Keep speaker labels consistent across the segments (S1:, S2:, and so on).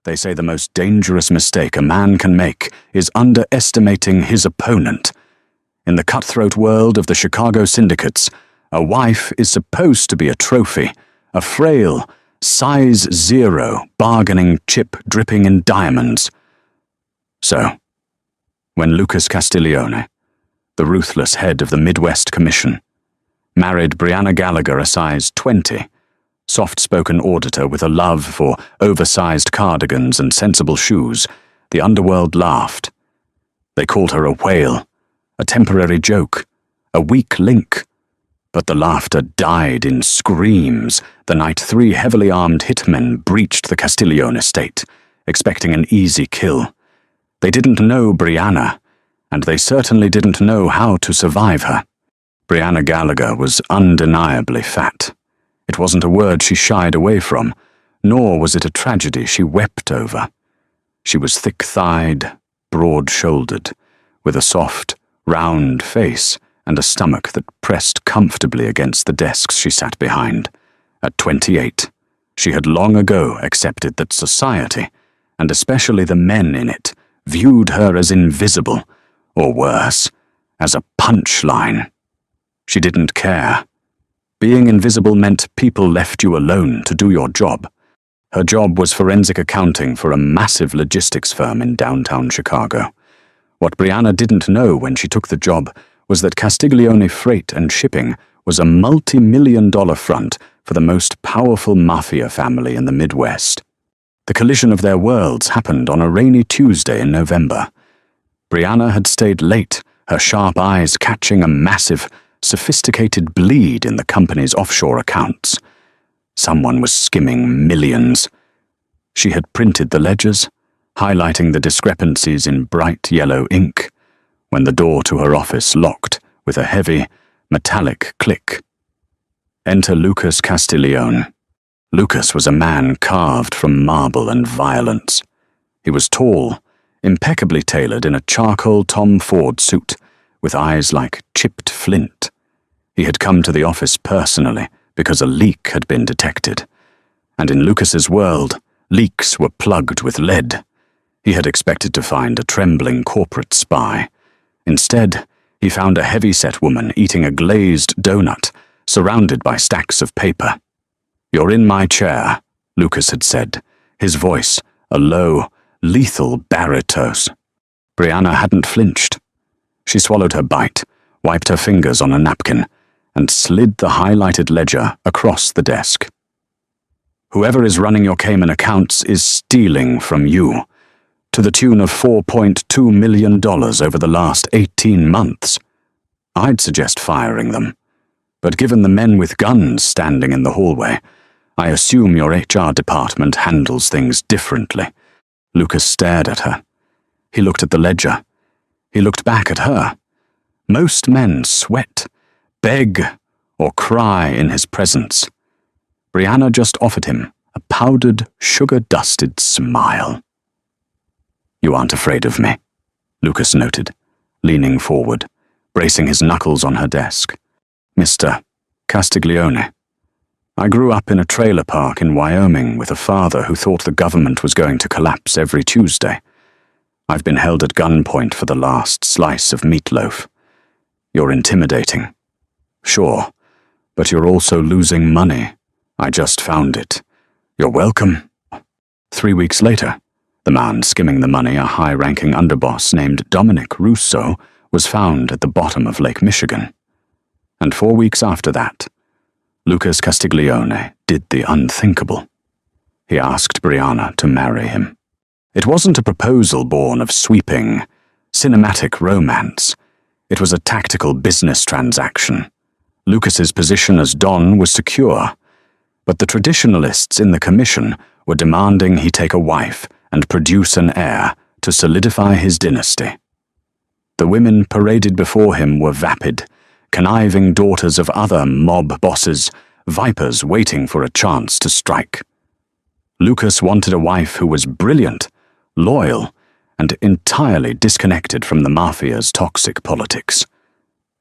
S1: They say the most dangerous mistake a man can make is underestimating his opponent. In the cutthroat world of the Chicago syndicates, a wife is supposed to be a trophy, a frail, size 0 bargaining chip dripping in diamonds. So, when Lucas Castiglione, the ruthless head of the Midwest Commission, married Brianna Gallagher, a size 20, soft-spoken auditor with a love for oversized cardigans and sensible shoes, the underworld laughed. They called her a whale, a temporary joke, a weak link. But the laughter died in screams the night 3 heavily armed hitmen breached the Castiglione estate, expecting an easy kill. They didn't know Brianna, and they certainly didn't know how to survive her. Brianna Gallagher was undeniably fat. It wasn't a word she shied away from, nor was it a tragedy she wept over. She was thick-thighed, broad-shouldered, with a soft, round face and a stomach that pressed comfortably against the desks she sat behind. At 28, she had long ago accepted that society, and especially the men in it, viewed her as invisible, or worse, as a punchline. She didn't care. Being invisible meant people left you alone to do your job. Her job was forensic accounting for a massive logistics firm in downtown Chicago. What Brianna didn't know when she took the job was that Castiglione Freight and Shipping was a multi-million-dollar front for the most powerful mafia family in the Midwest. The collision of their worlds happened on a rainy Tuesday in November. Brianna had stayed late, her sharp eyes catching a massive, sophisticated bleed in the company's offshore accounts. Someone was skimming millions. She had printed the ledgers, highlighting the discrepancies in bright yellow ink, when the door to her office locked with a heavy, metallic click. Enter Lucas Castiglione. Lucas was a man carved from marble and violence. He was tall, impeccably tailored in a charcoal Tom Ford suit, with eyes like chipped flint. He had come to the office personally because a leak had been detected. And in Lucas's world, leaks were plugged with lead. He had expected to find a trembling corporate spy. Instead, he found a heavy-set woman eating a glazed donut, surrounded by stacks of paper. "You're in my chair," Lucas had said, his voice a low, lethal baritone. Brianna hadn't flinched. She swallowed her bite, wiped her fingers on a napkin, and slid the highlighted ledger across the desk. "Whoever is running your Cayman accounts is stealing from you, to the tune of $4.2 million over the last 18 months. I'd suggest firing them. But given the men with guns standing in the hallway, I assume your HR department handles things differently." Lucas stared at her. He looked at the ledger. He looked back at her. Most men sweat, beg, or cry in his presence. Brianna just offered him a powdered, sugar-dusted smile. "You aren't afraid of me," Lucas noted, leaning forward, bracing his knuckles on her desk. "Mr. Castiglione, I grew up in a trailer park in Wyoming with a father who thought the government was going to collapse every Tuesday. I've been held at gunpoint for the last slice of meatloaf. You're intimidating. Sure, but you're also losing money. I just found it. You're welcome." 3 weeks later, the man skimming the money, a high-ranking underboss named Dominic Russo, was found at the bottom of Lake Michigan. And 4 weeks after that, Lucas Castiglione did the unthinkable. He asked Brianna to marry him. It wasn't a proposal born of sweeping, cinematic romance. It was a tactical business transaction. Lucas's position as Don was secure, but the traditionalists in the commission were demanding he take a wife and produce an heir to solidify his dynasty. The women paraded before him were vapid, conniving daughters of other mob bosses, vipers waiting for a chance to strike. Lucas wanted a wife who was brilliant, loyal, and entirely disconnected from the mafia's toxic politics.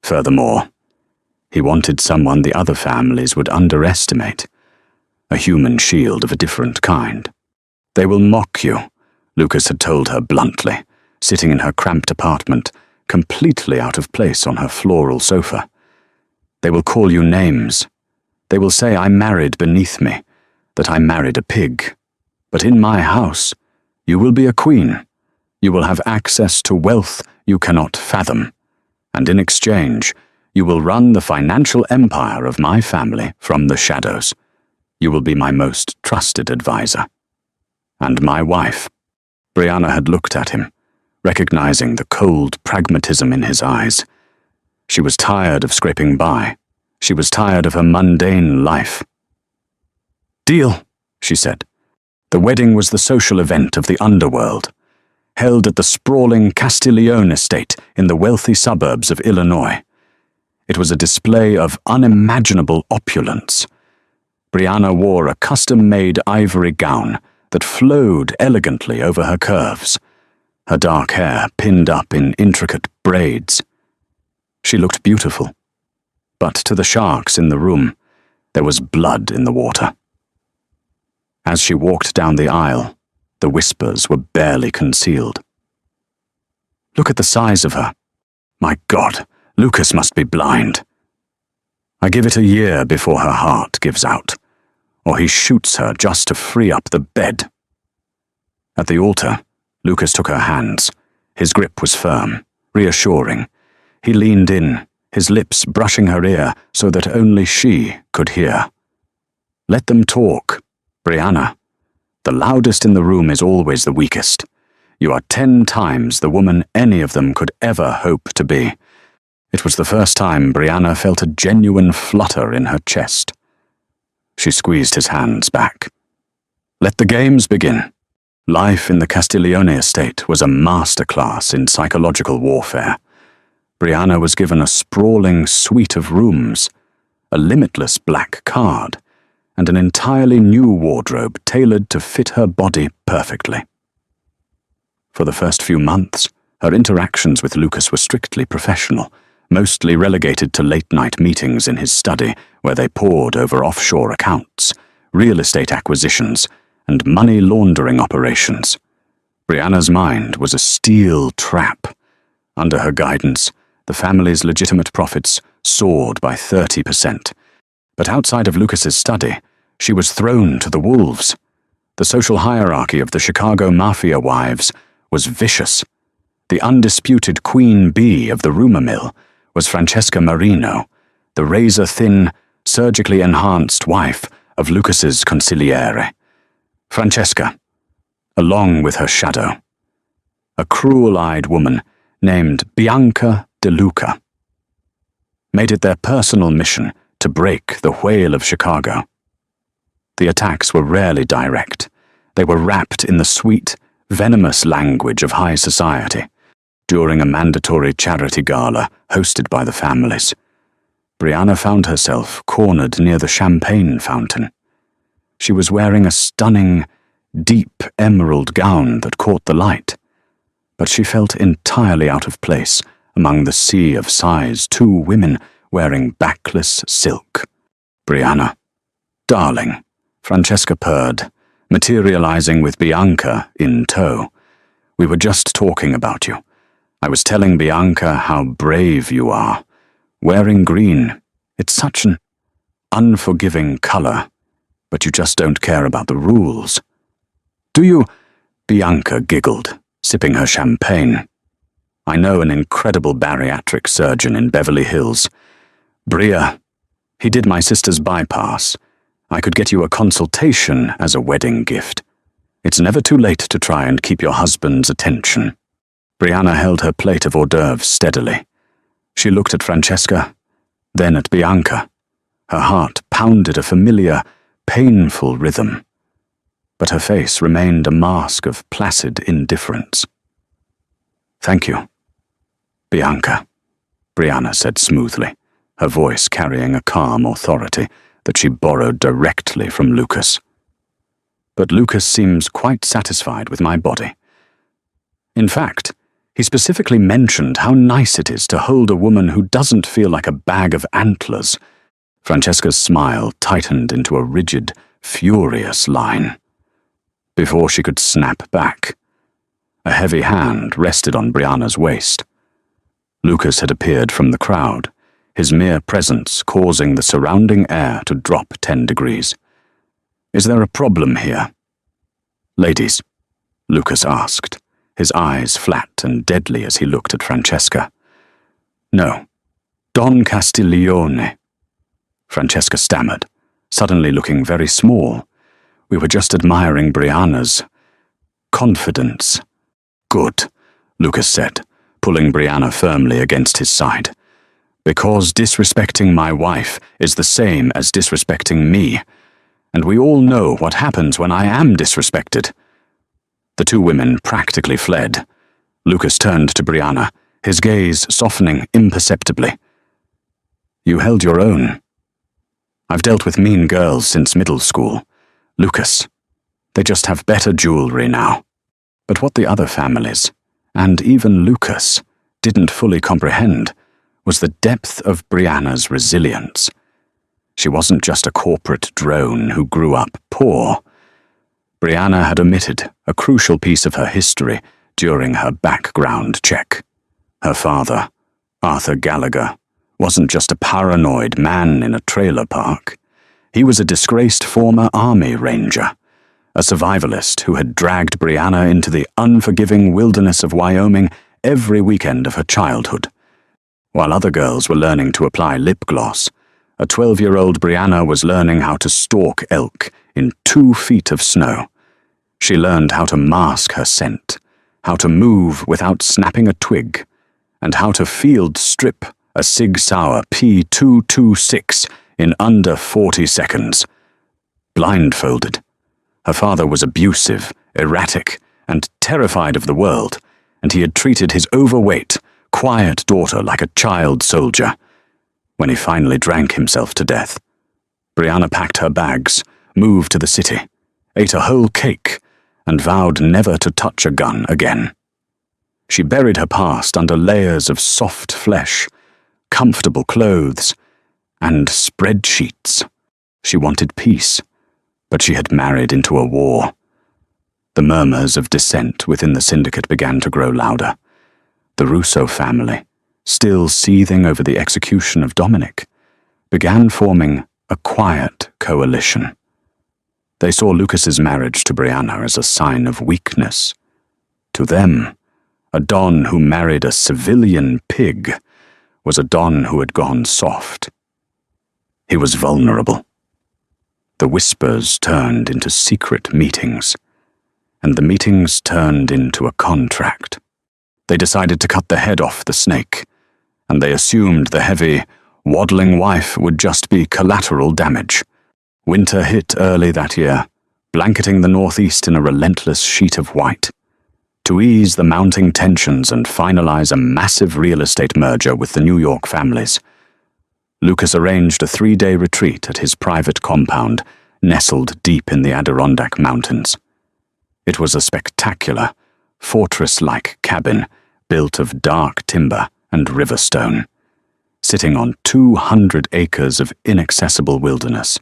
S1: Furthermore, he wanted someone the other families would underestimate, a human shield of a different kind. They will mock you, Lucas had told her bluntly, sitting in her cramped apartment, completely out of place on her floral sofa. They will call you names. They will say I married beneath me, that I married a pig. But in my house, you will be a queen. You will have access to wealth you cannot fathom. And in exchange, you will run the financial empire of my family from the shadows. You will be my most trusted advisor. And my wife. Brianna had looked at him, recognizing the cold pragmatism in his eyes. She was tired of scraping by. She was tired of her mundane life. Deal, she said. The wedding was the social event of the Underworld, held at the sprawling Castiglione estate in the wealthy suburbs of Illinois. It was a display of unimaginable opulence. Brianna wore a custom-made ivory gown that flowed elegantly over her curves, her dark hair pinned up in intricate braids. She looked beautiful, but to the sharks in the room, there was blood in the water. As she walked down the aisle, the whispers were barely concealed. Look at the size of her. My God, Lucas must be blind. I give it a year before her heart gives out, or he shoots her just to free up the bed. At the altar, Lucas took her hands. His grip was firm, reassuring. He leaned in, his lips brushing her ear so that only she could hear. Let them talk, Brianna. The loudest in the room is always the weakest. You are 10 times the woman any of them could ever hope to be. It was the first time Brianna felt a genuine flutter in her chest. She squeezed his hands back. Let the games begin. Life in the Castiglione estate was a masterclass in psychological warfare. Brianna was given a sprawling suite of rooms, a limitless black card, and an entirely new wardrobe tailored to fit her body perfectly. For the first few months, her interactions with Lucas were strictly professional, mostly relegated to late-night meetings in his study where they pored over offshore accounts, real estate acquisitions, and money laundering operations. Brianna's mind was a steel trap. Under her guidance, the family's legitimate profits soared by 30%. But outside of Lucas's study, she was thrown to the wolves. The social hierarchy of the Chicago Mafia wives was vicious. The undisputed queen bee of the rumor mill was Francesca Marino, the razor-thin, surgically enhanced wife of Lucas's consigliere. Francesca, along with her shadow, a cruel-eyed woman named Bianca De Luca, made it their personal mission to break the whale of Chicago. The attacks were rarely direct. They were wrapped in the sweet, venomous language of high society during a mandatory charity gala hosted by the families. Brianna found herself cornered near the champagne fountain. She was wearing a stunning, deep emerald gown that caught the light, but she felt entirely out of place among the sea of size 2 women wearing backless silk. Brianna, darling, Francesca purred, materializing with Bianca in tow. We were just talking about you. I was telling Bianca how brave you are. Wearing green, it's such an unforgiving color, but you just don't care about the rules. Do you? Bianca giggled, sipping her champagne. I know an incredible bariatric surgeon in Beverly Hills. Bria, he did my sister's bypass. I could get you a consultation as a wedding gift. It's never too late to try and keep your husband's attention. Brianna held her plate of hors d'oeuvres steadily. She looked at Francesca, then at Bianca. Her heart pounded a familiar, painful rhythm, but her face remained a mask of placid indifference. Thank you, Bianca, Brianna said smoothly, her voice carrying a calm authority that she borrowed directly from Lucas. But Lucas seems quite satisfied with my body. In fact, he specifically mentioned how nice it is to hold a woman who doesn't feel like a bag of antlers. Francesca's smile tightened into a rigid, furious line. before she could snap back. A heavy hand rested on Brianna's waist. Lucas had appeared from the crowd, his mere presence causing the surrounding air to drop 10 degrees. "Is there a problem here?" "Ladies," Lucas asked, his eyes flat and deadly as he looked at Francesca. "No. Don Castiglione," Francesca stammered, suddenly looking very small. "We were just admiring Brianna's confidence." "Good," Lucas said, pulling Brianna firmly against his side. "Because disrespecting my wife is the same as disrespecting me, and we all know what happens when I am disrespected." The two women practically fled. Lucas turned to Brianna, his gaze softening imperceptibly. "You held your own. I've dealt with mean girls since middle school. Lucas, they just have better jewelry now." But what the other families, and even Lucas, didn't fully comprehend was the depth of Brianna's resilience. She wasn't just a corporate drone who grew up poor. Brianna had omitted a crucial piece of her history during her background check. Her father, Arthur Gallagher, wasn't just a paranoid man in a trailer park. He was a disgraced former army ranger, a survivalist who had dragged Brianna into the unforgiving wilderness of Wyoming every weekend of her childhood. While other girls were learning to apply lip gloss, a 12-year-old Brianna was learning how to stalk elk in 2 feet of snow. She learned how to mask her scent, how to move without snapping a twig, and how to field strip a Sig Sauer P226 in under 40 seconds. Blindfolded. Her father was abusive, erratic, and terrified of the world, and he had treated his overweight, quiet daughter like a child soldier. When he finally drank himself to death, Brianna packed her bags, moved to the city, ate a whole cake, and vowed never to touch a gun again. She buried her past under layers of soft flesh, comfortable clothes, and spreadsheets. She wanted peace, but she had married into a war. The murmurs of dissent within the syndicate began to grow louder. The Russo family, still seething over the execution of Dominic, began forming a quiet coalition. They saw Lucas's marriage to Brianna as a sign of weakness. To them, a Don who married a civilian pig was a Don who had gone soft. He was vulnerable. The whispers turned into secret meetings, and the meetings turned into a contract. They decided to cut the head off the snake, and they assumed the heavy, waddling wife would just be collateral damage. Winter hit early that year, blanketing the Northeast in a relentless sheet of white. To ease the mounting tensions and finalize a massive real estate merger with the New York families, Lucas arranged a 3-day retreat at his private compound, nestled deep in the Adirondack Mountains. It was a spectacular, fortress-like cabin built of dark timber and river stone, sitting on 200 acres of inaccessible wilderness.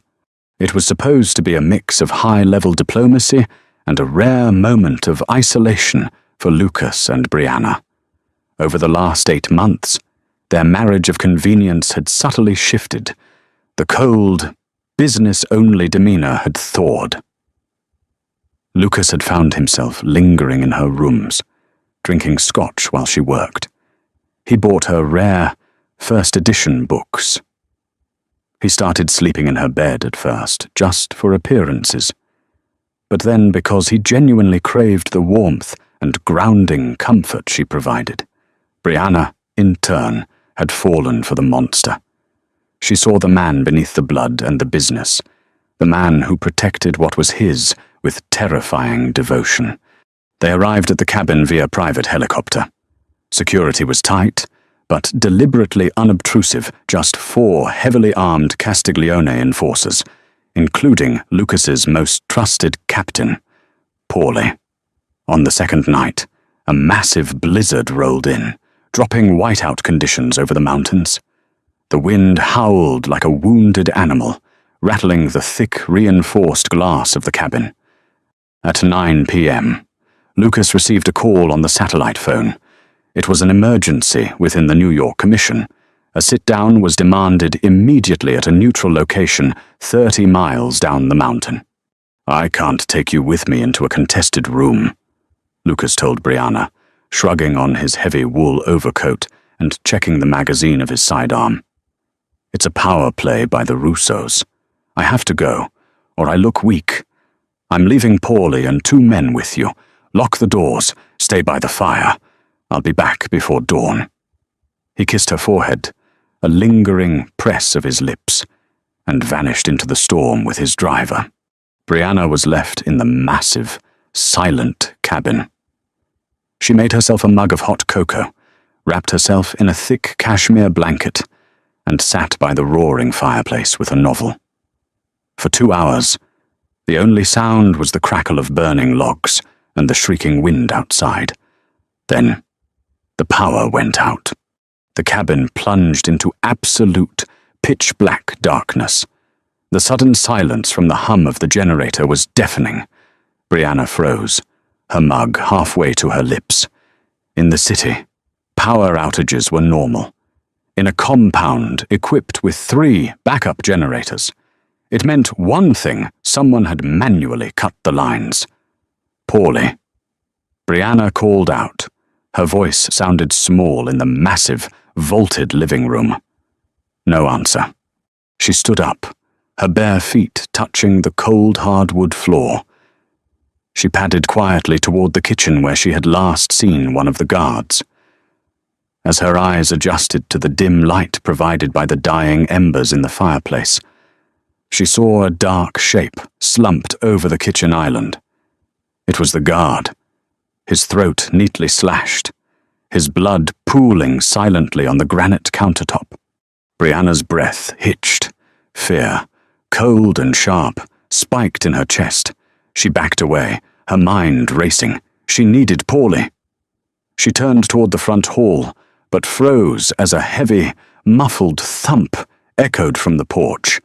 S1: It was supposed to be a mix of high-level diplomacy and a rare moment of isolation for Lucas and Brianna. Over the last 8 months, their marriage of convenience had subtly shifted. The cold, business-only demeanor had thawed. Lucas had found himself lingering in her rooms, drinking scotch while she worked. He bought her rare, first-edition books. He started sleeping in her bed at first, just for appearances. But then because he genuinely craved the warmth and grounding comfort she provided, Brianna, in turn, had fallen for the monster. She saw the man beneath the blood and the business, the man who protected what was his with terrifying devotion. They arrived at the cabin via private helicopter. Security was tight, but deliberately unobtrusive, just 4 heavily armed Castiglione enforcers, including Lucas's most trusted captain, Paulie. On the second night, a massive blizzard rolled in, dropping whiteout conditions over the mountains. The wind howled like a wounded animal, rattling the thick, reinforced glass of the cabin. At 9 p.m., Lucas received a call on the satellite phone. It was an emergency within the New York Commission. A sit-down was demanded immediately at a neutral location 30 miles down the mountain. "I can't take you with me into a contested room," Lucas told Brianna, shrugging on his heavy wool overcoat and checking the magazine of his sidearm. "It's a power play by the Russos. I have to go, or I look weak. I'm leaving Paulie and 2 men with you. Lock the doors, stay by the fire. I'll be back before dawn." He kissed her forehead, a lingering press of his lips, and vanished into the storm with his driver. Brianna was left in the massive, silent cabin. She made herself a mug of hot cocoa, wrapped herself in a thick cashmere blanket, and sat by the roaring fireplace with a novel. For 2 hours, the only sound was the crackle of burning logs and the shrieking wind outside. Then, the power went out. The cabin plunged into absolute, pitch-black darkness. The sudden silence from the hum of the generator was deafening. Brianna froze, her mug halfway to her lips. In the city, power outages were normal. In a compound equipped with 3 backup generators, it meant one thing: someone had manually cut the lines. "Paulie." Brianna called out. Her voice sounded small in the massive, vaulted living room. No answer. She stood up, her bare feet touching the cold hardwood floor. She padded quietly toward the kitchen where she had last seen one of the guards. As her eyes adjusted to the dim light provided by the dying embers in the fireplace, she saw a dark shape slumped over the kitchen island. It was the guard, his throat neatly slashed, his blood pooling silently on the granite countertop. Brianna's breath hitched. Fear, cold and sharp, spiked in her chest. She backed away, her mind racing. She needed Paulie. She turned toward the front hall, but froze as a heavy, muffled thump echoed from the porch.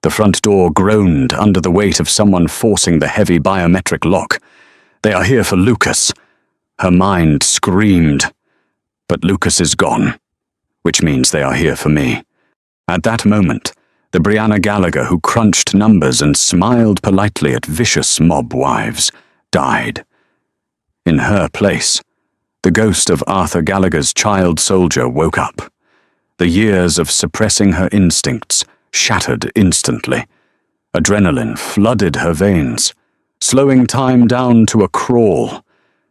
S1: The front door groaned under the weight of someone forcing the heavy biometric lock. "They are here for Lucas." Her mind screamed. But Lucas is gone, which means they are here for me. At that moment, the Brianna Gallagher who crunched numbers and smiled politely at vicious mob wives died. In her place, the ghost of Arthur Gallagher's child soldier woke up. The years of suppressing her instincts shattered instantly. Adrenaline flooded her veins, slowing time down to a crawl.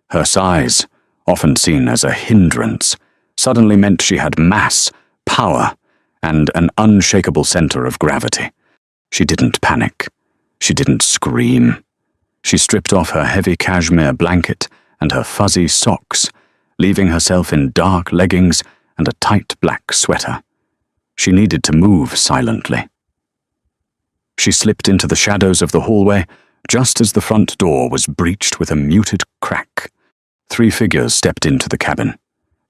S1: Her size, often seen as a hindrance, suddenly meant she had mass, power, and an unshakable center of gravity. She didn't panic. She didn't scream. She stripped off her heavy cashmere blanket and her fuzzy socks, leaving herself in dark leggings and a tight black sweater. She needed to move silently. She slipped into the shadows of the hallway just as the front door was breached with a muted crack. 3 figures stepped into the cabin.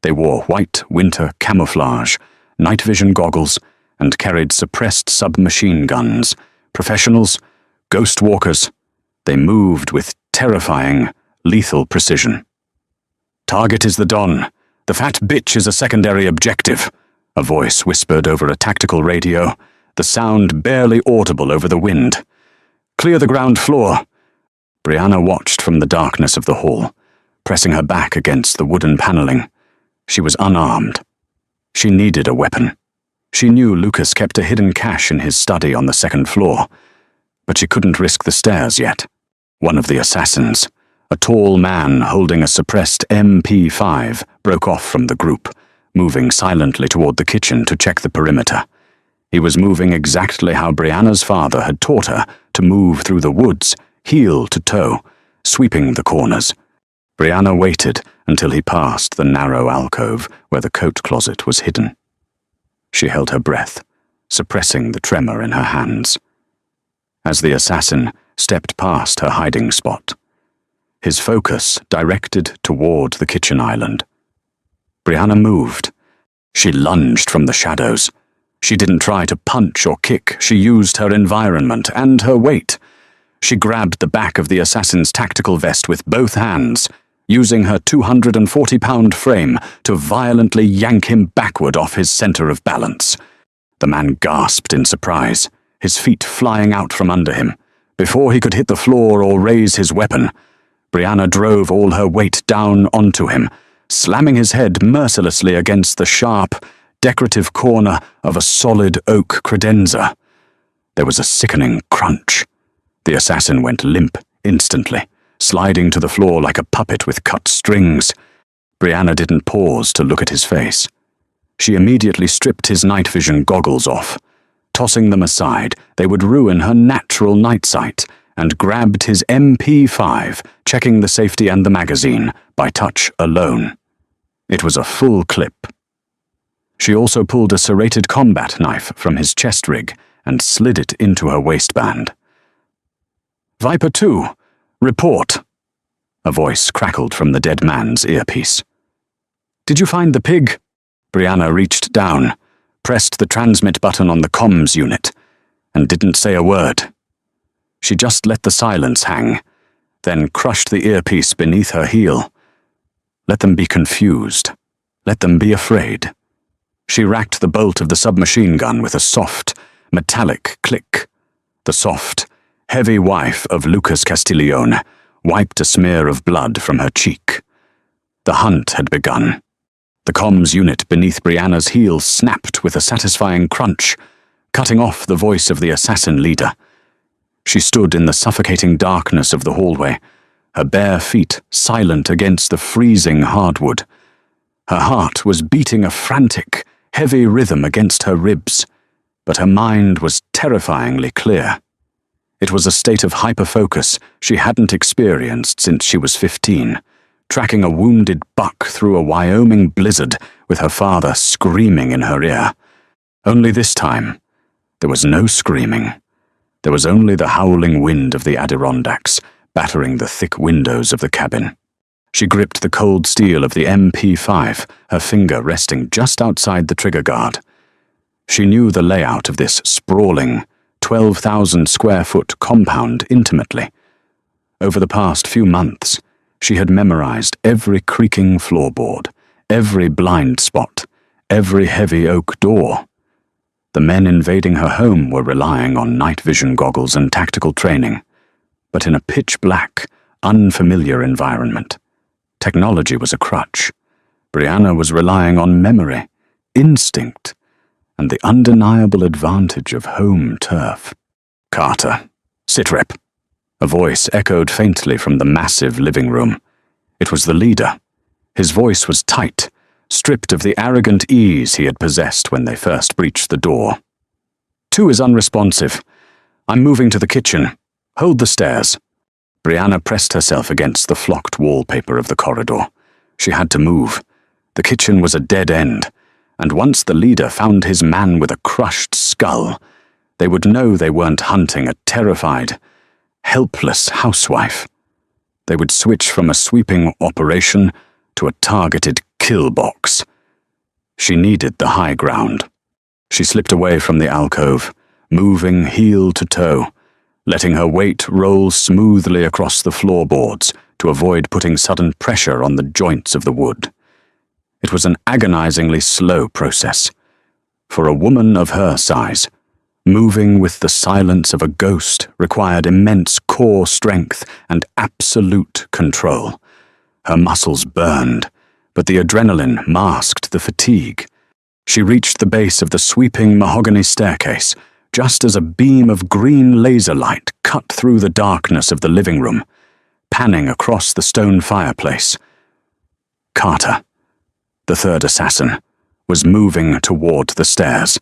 S1: They wore white winter camouflage, night vision goggles, and carried suppressed submachine guns. Professionals, ghost walkers. They moved with terrifying, lethal precision. "Target is the Don. The fat bitch is a secondary objective," a voice whispered over a tactical radio, the sound barely audible over the wind. "Clear the ground floor." Brianna watched from the darkness of the hall, pressing her back against the wooden paneling. She was unarmed. She needed a weapon. She knew Lucas kept a hidden cache in his study on the 2nd floor, but she couldn't risk the stairs yet. One of the assassins, a tall man holding a suppressed MP5, broke off from the group, moving silently toward the kitchen to check the perimeter. He was moving exactly how Brianna's father had taught her to move through the woods, heel to toe, sweeping the corners. Brianna waited until he passed the narrow alcove where the coat closet was hidden. She held her breath, suppressing the tremor in her hands. As the assassin stepped past her hiding spot, his focus directed toward the kitchen island. Brianna moved. She lunged from the shadows. She didn't try to punch or kick. She used her environment and her weight. She grabbed the back of the assassin's tactical vest with both hands, using her 240-pound frame to violently yank him backward off his center of balance. The man gasped in surprise, his feet flying out from under him. Before he could hit the floor or raise his weapon, Brianna drove all her weight down onto him, slamming his head mercilessly against the sharp, decorative corner of a solid oak credenza. There was a sickening crunch. The assassin went limp instantly, sliding to the floor like a puppet with cut strings. Brianna didn't pause to look at his face. She immediately stripped his night vision goggles off. Tossing them aside, they would ruin her natural night sight, and grabbed his MP5, checking the safety and the magazine by touch alone. It was a full clip. She also pulled a serrated combat knife from his chest rig and slid it into her waistband. "Viper 2, report," a voice crackled from the dead man's earpiece. "Did you find the pig?" Brianna reached down, pressed the transmit button on the comms unit, and didn't say a word. She just let the silence hang, then crushed the earpiece beneath her heel. Let them be confused. Let them be afraid. She racked the bolt of the submachine gun with a soft, metallic click. The soft, heavy wife of Lucas Castiglione wiped a smear of blood from her cheek. The hunt had begun. The comms unit beneath Brianna's heel snapped with a satisfying crunch, cutting off the voice of the assassin leader. She stood in the suffocating darkness of the hallway, her bare feet silent against the freezing hardwood. Her heart was beating a frantic, heavy rhythm against her ribs, but her mind was terrifyingly clear. It was a state of hyperfocus she hadn't experienced since she was 15, tracking a wounded buck through a Wyoming blizzard with her father screaming in her ear. Only this time, there was no screaming. There was only the howling wind of the Adirondacks battering the thick windows of the cabin. She gripped the cold steel of the MP5, her finger resting just outside the trigger guard. She knew the layout of this sprawling, 12,000-square-foot compound intimately. Over the past few months, she had memorized every creaking floorboard, every blind spot, every heavy oak door. The men invading her home were relying on night vision goggles and tactical training, but in a pitch-black, unfamiliar environment. Technology was a crutch. Brianna was relying on memory, instinct, and the undeniable advantage of home turf. "Carter, sitrep," a voice echoed faintly from the massive living room. It was the leader. His voice was tight, stripped of the arrogant ease he had possessed when they first breached the door. "2 is unresponsive. I'm moving to the kitchen. Hold the stairs." Brianna pressed herself against the flocked wallpaper of the corridor. She had to move. The kitchen was a dead end, and once the leader found his man with a crushed skull, they would know they weren't hunting a terrified, helpless housewife. They would switch from a sweeping operation to a targeted kill box. She needed the high ground. She slipped away from the alcove, moving heel to toe, letting her weight roll smoothly across the floorboards to avoid putting sudden pressure on the joints of the wood. It was an agonizingly slow process. For a woman of her size, moving with the silence of a ghost required immense core strength and absolute control. Her muscles burned, but the adrenaline masked the fatigue. She reached the base of the sweeping mahogany staircase just as a beam of green laser light cut through the darkness of the living room, panning across the stone fireplace. Carter, the third assassin, was moving toward the stairs.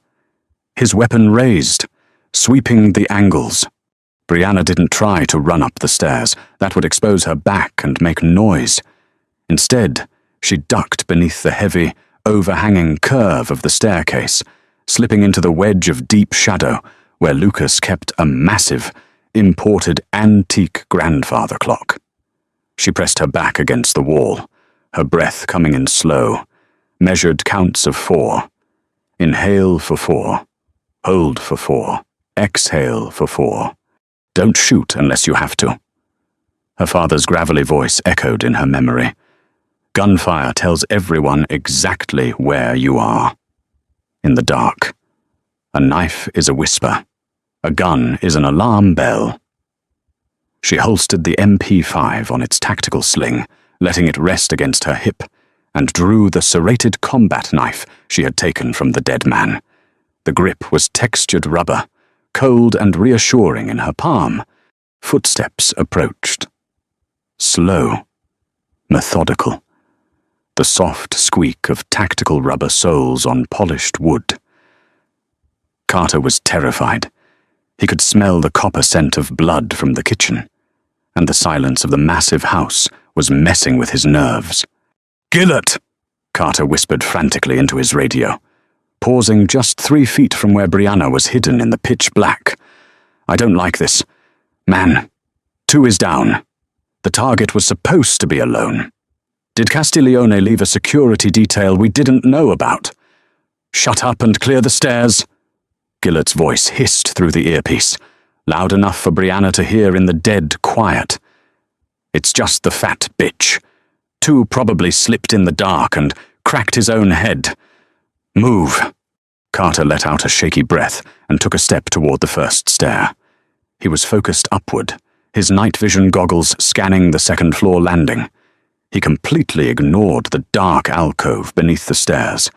S1: His weapon raised, sweeping the angles. Brianna didn't try to run up the stairs. That would expose her back and make noise. Instead, she ducked beneath the heavy, overhanging curve of the staircase, slipping into the wedge of deep shadow where Lucas kept a massive, imported antique grandfather clock. She pressed her back against the wall, her breath coming in slow, measured counts of 4. Inhale for 4, hold for 4, exhale for 4. Don't shoot unless you have to. Her father's gravelly voice echoed in her memory. Gunfire tells everyone exactly where you are. In the dark. A knife is a whisper. A gun is an alarm bell. She holstered the MP5 on its tactical sling, letting it rest against her hip, and drew the serrated combat knife she had taken from the dead man. The grip was textured rubber, cold and reassuring in her palm. Footsteps approached. Slow. Methodical. The soft squeak of tactical rubber soles on polished wood. Carter was terrified. He could smell the copper scent of blood from the kitchen, and the silence of the massive house was messing with his nerves. "Gillett!" Carter whispered frantically into his radio, pausing just 3 feet from where Brianna was hidden in the pitch black. "I don't like this. Man, 2 is down. The target was supposed to be alone. Did Castiglione leave a security detail we didn't know about? Shut up and clear the stairs." Gillett's voice hissed through the earpiece, loud enough for Brianna to hear in the dead quiet. "It's just the fat bitch. 2 probably slipped in the dark and cracked his own head. Move." Carter let out a shaky breath and took a step toward the first stair. He was focused upward, his night vision goggles scanning the second-floor landing. He completely ignored the dark alcove beneath the stairs.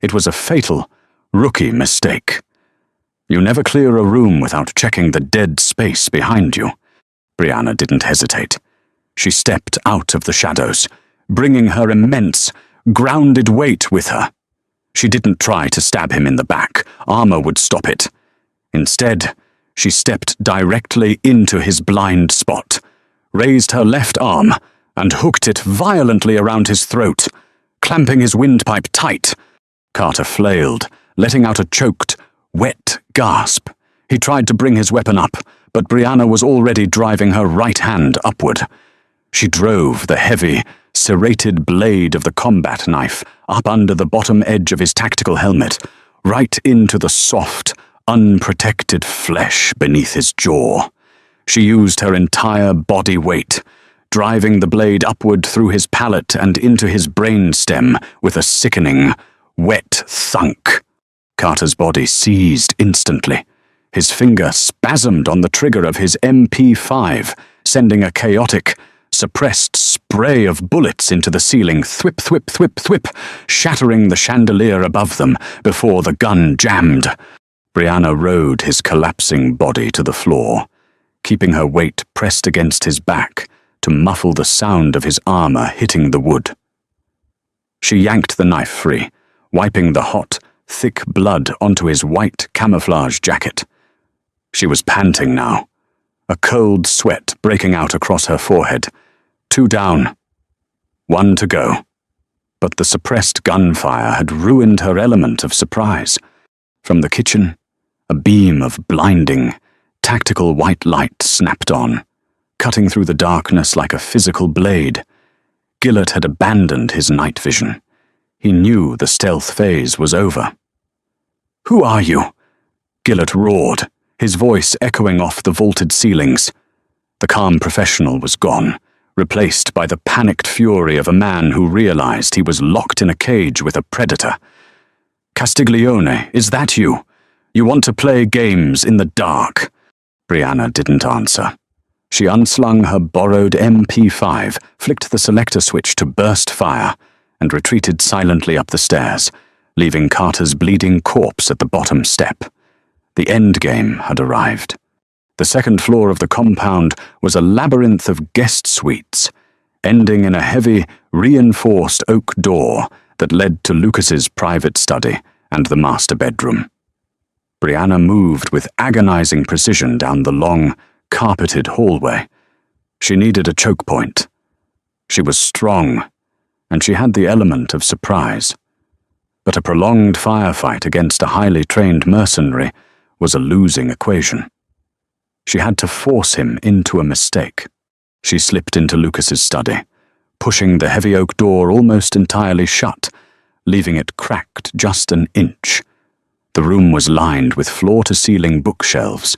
S1: It was a fatal, rookie mistake. You never clear a room without checking the dead space behind you. Brianna didn't hesitate. She stepped out of the shadows, bringing her immense, grounded weight with her. She didn't try to stab him in the back. Armor would stop it. Instead, she stepped directly into his blind spot, raised her left arm, and hooked it violently around his throat, clamping his windpipe tight. Carter flailed, letting out a choked, wet gasp. He tried to bring his weapon up, but Brianna was already driving her right hand upward. She drove the heavy, serrated blade of the combat knife up under the bottom edge of his tactical helmet, right into the soft, unprotected flesh beneath his jaw. She used her entire body weight, driving the blade upward through his palate and into his brainstem with a sickening, wet thunk. Carter's body seized instantly. His finger spasmed on the trigger of his MP5, sending a chaotic, suppressed spray of bullets into the ceiling, thwip, thwip, thwip, thwip, shattering the chandelier above them before the gun jammed. Brianna rode his collapsing body to the floor, keeping her weight pressed against his back to muffle the sound of his armor hitting the wood. She yanked the knife free, wiping the hot, thick blood onto his white camouflage jacket. She was panting now, a cold sweat breaking out across her forehead. 2 down. 1 to go. But the suppressed gunfire had ruined her element of surprise. From the kitchen, a beam of blinding, tactical white light snapped on, cutting through the darkness like a physical blade. Gillett had abandoned his night vision. He knew the stealth phase was over. "Who are you?" Gillett roared, his voice echoing off the vaulted ceilings. The calm professional was gone, replaced by the panicked fury of a man who realized he was locked in a cage with a predator. "Castiglione, is that you? You want to play games in the dark?" Brianna didn't answer. She unslung her borrowed MP5, flicked the selector switch to burst fire, and retreated silently up the stairs, leaving Carter's bleeding corpse at the bottom step. The endgame had arrived. The second floor of the compound was a labyrinth of guest suites, ending in a heavy, reinforced oak door that led to Lucas's private study and the master bedroom. Brianna moved with agonizing precision down the long, carpeted hallway. She needed a choke point. She was strong, and she had the element of surprise. But a prolonged firefight against a highly trained mercenary was a losing equation. She had to force him into a mistake. She slipped into Lucas's study, pushing the heavy oak door almost entirely shut, leaving it cracked just an inch. The room was lined with floor-to-ceiling bookshelves,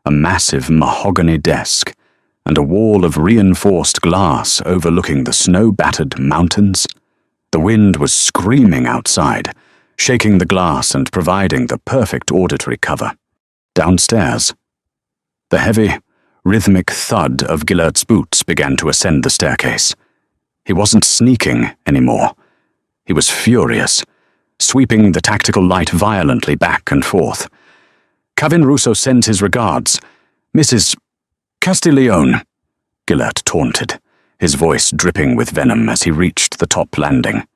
S1: a massive mahogany desk, and a wall of reinforced glass overlooking the snow-battered mountains. The wind was screaming outside, shaking the glass and providing the perfect auditory cover. Downstairs, the heavy, rhythmic thud of Gillert's boots began to ascend the staircase. He wasn't sneaking anymore. He was furious, sweeping the tactical light violently back and forth. "Kevin Russo sends his regards. Mrs. Castiglione," Gillert taunted, his voice dripping with venom as he reached the top landing.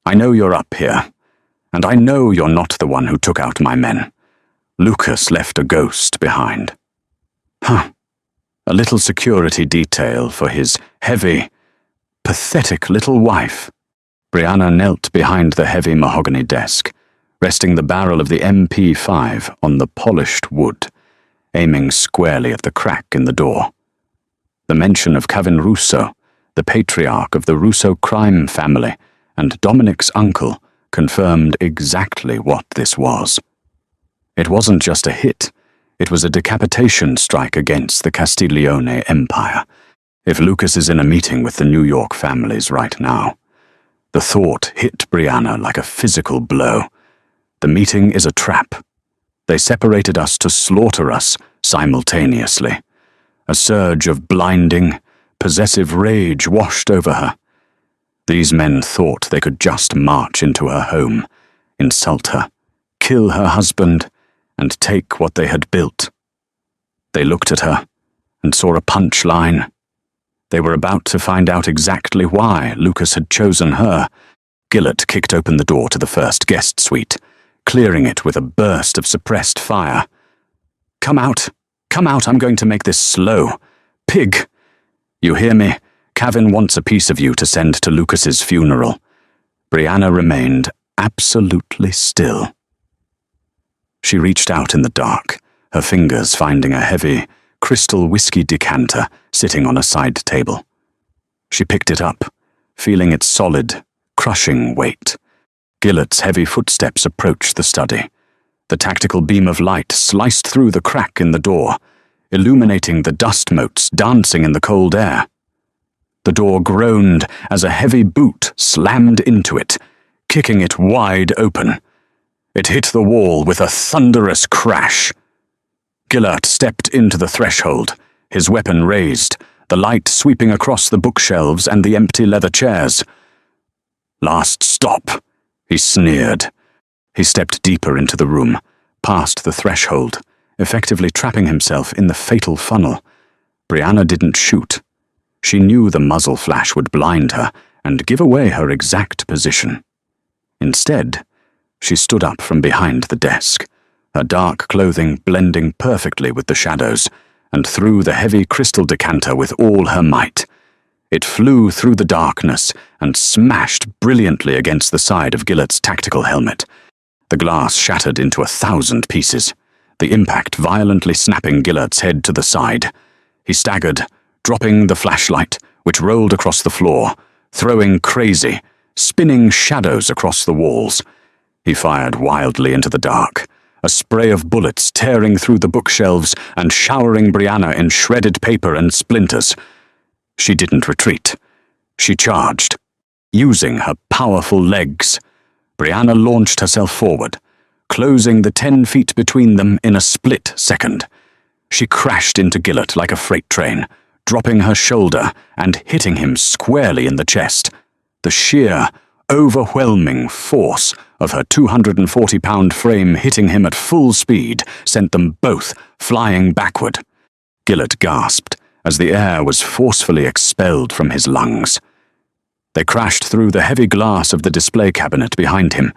S1: "I know you're up here, and I know you're not the one who took out my men. Lucas left a ghost behind." Huh. A little security detail for his heavy, pathetic little wife. Brianna knelt behind the heavy mahogany desk, resting the barrel of the MP5 on the polished wood, aiming squarely at the crack in the door. The mention of Kevin Russo, the patriarch of the Russo crime family, and Dominic's uncle confirmed exactly what this was. It wasn't just a hit, it was a decapitation strike against the Castiglione Empire. If Lucas is in a meeting with the New York families right now. The thought hit Brianna like a physical blow. The meeting is a trap. They separated us to slaughter us simultaneously. A surge of blinding, possessive rage washed over her. These men thought they could just march into her home, insult her, kill her husband, and take what they had built. They looked at her and saw a punchline. They were about to find out exactly why Lucas had chosen her. Gillert kicked open the door to the first guest suite, clearing it with a burst of suppressed fire. Come out, I'm going to make this slow. Pig! You hear me? Kevin wants a piece of you to send to Lucas's funeral." Brianna remained absolutely still. She reached out in the dark, her fingers finding a heavy, crystal whiskey decanter sitting on a side table. She picked it up, feeling its solid, crushing weight. Gillert's heavy footsteps approached the study. The tactical beam of light sliced through the crack in the door, illuminating the dust motes dancing in the cold air. The door groaned as a heavy boot slammed into it, kicking it wide open. It hit the wall with a thunderous crash. Gillert stepped into the threshold, his weapon raised, the light sweeping across the bookshelves and the empty leather chairs. "Last stop," he sneered. He stepped deeper into the room, past the threshold, effectively trapping himself in the fatal funnel. Brianna didn't shoot. She knew the muzzle flash would blind her and give away her exact position. Instead, she stood up from behind the desk, her dark clothing blending perfectly with the shadows, and threw the heavy crystal decanter with all her might. It flew through the darkness and smashed brilliantly against the side of Gillert's tactical helmet. The glass shattered into 1,000 pieces, the impact violently snapping Gillert's head to the side. He staggered, dropping the flashlight, which rolled across the floor, throwing crazy, spinning shadows across the walls. He fired wildly into the dark, a spray of bullets tearing through the bookshelves and showering Brianna in shredded paper and splinters. She didn't retreat. She charged. Using her powerful legs, Brianna launched herself forward, closing the 10 feet between them in a split second. She crashed into Gillert like a freight train, dropping her shoulder and hitting him squarely in the chest. The sheer, overwhelming force of her 240-pound frame hitting him at full speed sent them both flying backward. Gillert gasped as the air was forcefully expelled from his lungs. They crashed through the heavy glass of the display cabinet behind him,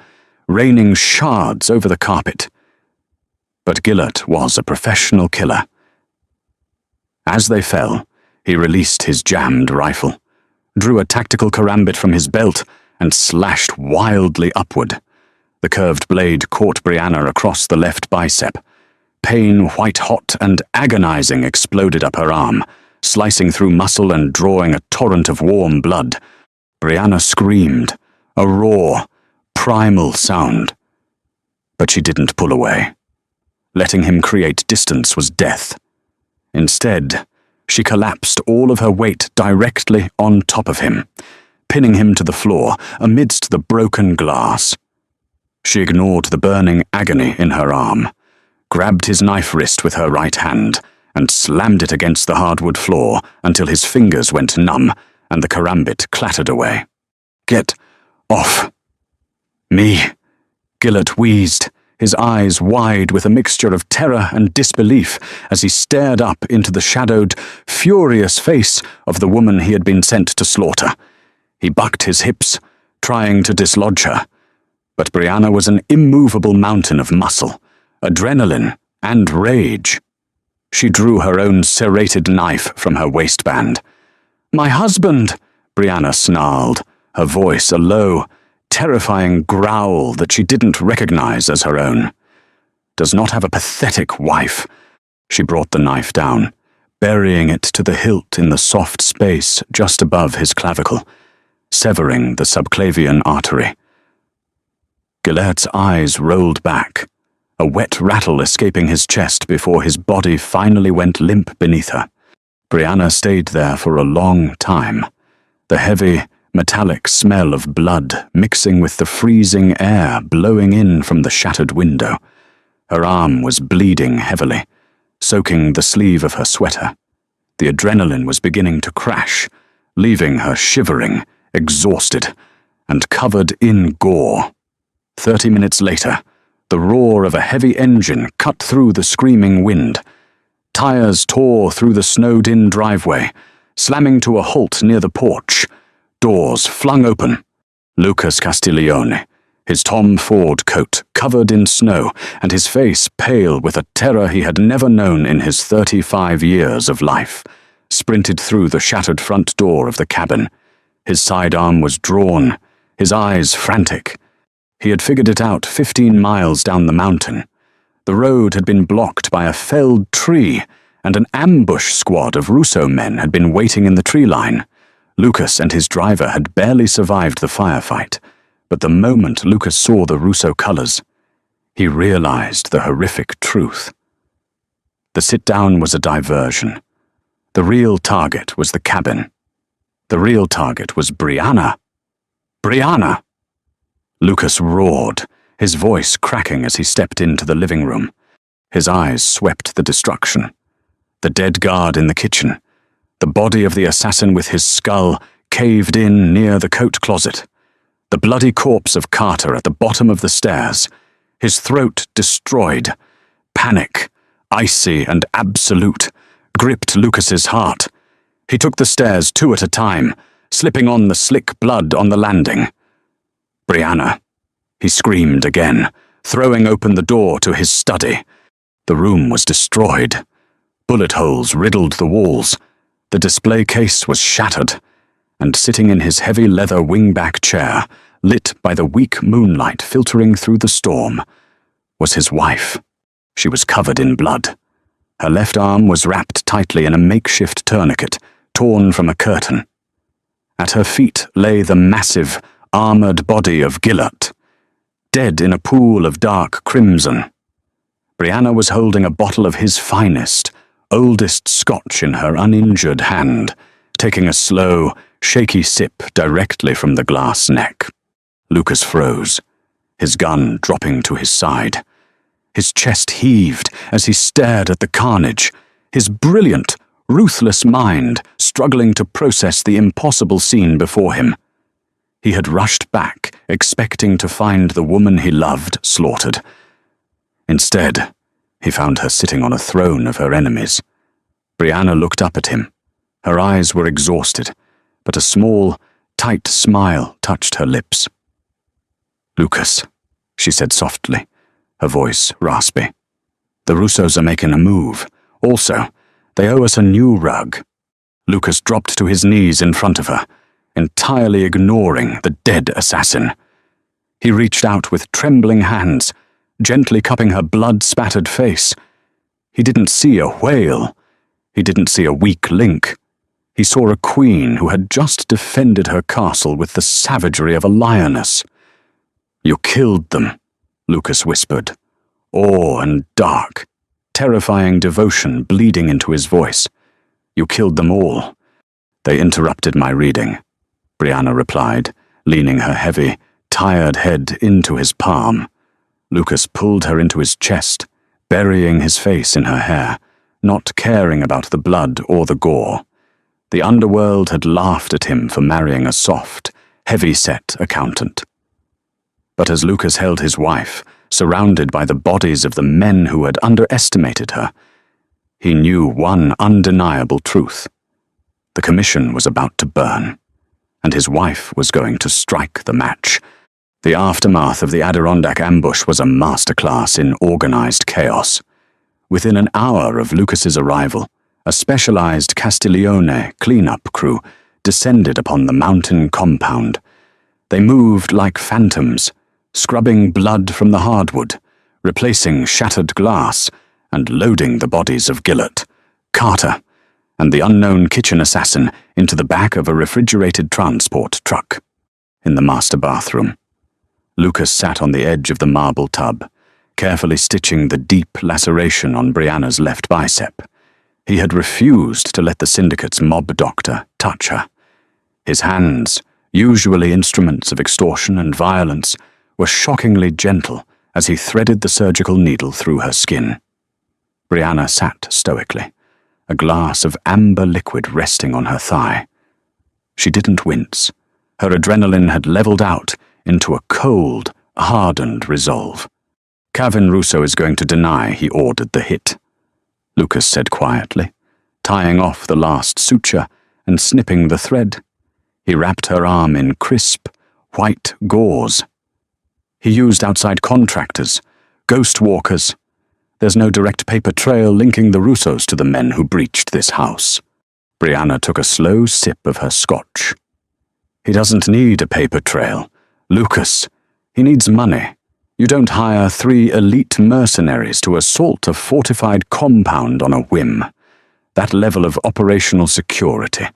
S1: raining shards over the carpet. But Gillert was a professional killer. As they fell, he released his jammed rifle, drew a tactical karambit from his belt, and slashed wildly upward. The curved blade caught Brianna across the left bicep. Pain, white-hot and agonizing, exploded up her arm, slicing through muscle and drawing a torrent of warm blood. Brianna screamed, a raw, primal sound. But she didn't pull away. Letting him create distance was death. Instead, she collapsed all of her weight directly on top of him, pinning him to the floor amidst the broken glass. She ignored the burning agony in her arm, grabbed his knife wrist with her right hand, and slammed it against the hardwood floor until his fingers went numb and the karambit clattered away. "Get off me," Gillett wheezed, his eyes wide with a mixture of terror and disbelief as he stared up into the shadowed, furious face of the woman he had been sent to slaughter. He bucked his hips, trying to dislodge her, but Brianna was an immovable mountain of muscle, adrenaline, and rage. She drew her own serrated knife from her waistband. "My husband!" Brianna snarled, her voice a low, terrifying growl that she didn't recognize as her own. "Does not have a pathetic wife." She brought the knife down, burying it to the hilt in the soft space just above his clavicle, severing the subclavian artery. Gillett's eyes rolled back, a wet rattle escaping his chest before his body finally went limp beneath her. Brianna stayed there for a long time, the heavy, metallic smell of blood mixing with the freezing air blowing in from the shattered window. Her arm was bleeding heavily, soaking the sleeve of her sweater. The adrenaline was beginning to crash, leaving her shivering, exhausted, and covered in gore. 30 minutes later, the roar of a heavy engine cut through the screaming wind. Tires tore through the snowed-in driveway, slamming to a halt near the porch. Doors flung open. Lucas Castiglione, his Tom Ford coat covered in snow and his face pale with a terror he had never known in his 35 years of life, sprinted through the shattered front door of the cabin. His sidearm was drawn, his eyes frantic. He had figured it out 15 miles down the mountain. The road had been blocked by a felled tree, and an ambush squad of Russo men had been waiting in the tree line. Lucas and his driver had barely survived the firefight, but the moment Lucas saw the Russo colors, he realized the horrific truth. The sit-down was a diversion. The real target was the cabin. The real target was Brianna. Brianna! Lucas roared, his voice cracking as he stepped into the living room. His eyes swept the destruction. The dead guard in the kitchen, the body of the assassin with his skull caved in near the coat closet, the bloody corpse of Carter at the bottom of the stairs, his throat destroyed. Panic, icy and absolute, gripped Lucas's heart. He took the stairs 2 at a time, slipping on the slick blood on the landing. "Brianna," he screamed again, throwing open the door to his study. The room was destroyed. Bullet holes riddled the walls. The display case was shattered, and sitting in his heavy leather wingback chair, lit by the weak moonlight filtering through the storm, was his wife. She was covered in blood. Her left arm was wrapped tightly in a makeshift tourniquet, torn from a curtain. At her feet lay the massive, armored body of Gillett, dead in a pool of dark crimson. Brianna was holding a bottle of his finest, oldest scotch in her uninjured hand, taking a slow, shaky sip directly from the glass neck. Lucas froze, his gun dropping to his side. His chest heaved as he stared at the carnage, his brilliant, ruthless mind struggling to process the impossible scene before him. He had rushed back, expecting to find the woman he loved slaughtered. Instead, he found her sitting on a throne of her enemies. Brianna looked up at him. Her eyes were exhausted, but a small, tight smile touched her lips. "Lucas," she said softly, her voice raspy. "The Russos are making a move. Also, they owe us a new rug." Lucas dropped to his knees in front of her, entirely ignoring the dead assassin. He reached out with trembling hands, gently cupping her blood-spattered face. He didn't see a whale. He didn't see a weak link. He saw a queen who had just defended her castle with the savagery of a lioness. "You killed them," Lucas whispered. awe and dark, terrifying devotion bleeding into his voice. "You killed them all." "They interrupted my reading," Brianna replied, leaning her heavy, tired head into his palm. Lucas pulled her into his chest, burying his face in her hair, not caring about the blood or the gore. The underworld had laughed at him for marrying a soft, heavy-set accountant. But as Lucas held his wife, surrounded by the bodies of the men who had underestimated her, he knew one undeniable truth. The commission was about to burn, and his wife was going to strike the match. The aftermath of the Adirondack ambush was a masterclass in organized chaos. Within an hour of Lucas's arrival, a specialized Castiglione cleanup crew descended upon the mountain compound. They moved like phantoms, scrubbing blood from the hardwood, replacing shattered glass, and loading the bodies of Gillett, Carter, and the unknown kitchen assassin into the back of a refrigerated transport truck. In the master bathroom, Lucas sat on the edge of the marble tub, carefully stitching the deep laceration on Brianna's left bicep. He had refused to let the syndicate's mob doctor touch her. His hands, usually instruments of extortion and violence, were shockingly gentle as he threaded the surgical needle through her skin. Brianna sat stoically, a glass of amber liquid resting on her thigh. She didn't wince. Her adrenaline had leveled out into a cold, hardened resolve. "Kevin Russo is going to deny he ordered the hit," Lucas said quietly, tying off the last suture and snipping the thread. He wrapped her arm in crisp, white gauze. "He used outside contractors, ghost walkers. There's no direct paper trail linking the Russos to the men who breached this house." Brianna took a slow sip of her scotch. "He doesn't need a paper trail, Lucas. He needs money. You don't hire 3 elite mercenaries to assault a fortified compound on a whim. That level of operational security,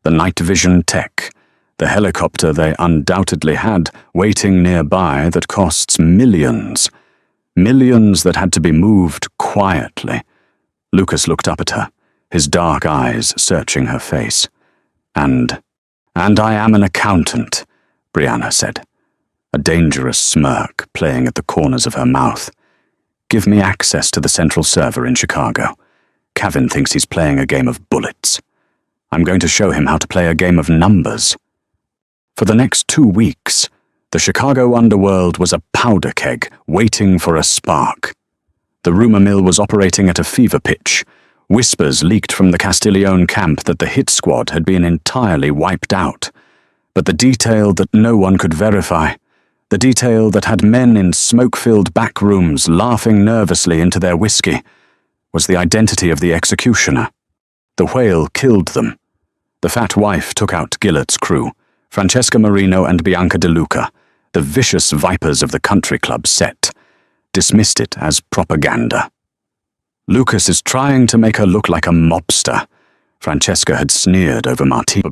S1: the night vision tech, the helicopter they undoubtedly had waiting nearby that costs millions. Millions that had to be moved quietly." Lucas looked up at her, his dark eyes searching her face. And I am an accountant," Brianna said, a dangerous smirk playing at the corners of her mouth. "Give me access to the central server in Chicago. Kevin thinks he's playing a game of bullets. I'm going to show him how to play a game of numbers." For the next 2 weeks, the Chicago underworld was a powder keg waiting for a spark. The rumor mill was operating at a fever pitch. Whispers leaked from the Castiglione camp that the hit squad had been entirely wiped out. But the detail that no one could verify, the detail that had men in smoke-filled back rooms laughing nervously into their whiskey, was the identity of the executioner. The whale killed them. The fat wife took out Gillett's crew, Francesca Marino and Bianca De Luca, the vicious vipers of the country club set, dismissed it as propaganda. "Lucas is trying to make her look like a mobster," Francesca had sneered over Martini.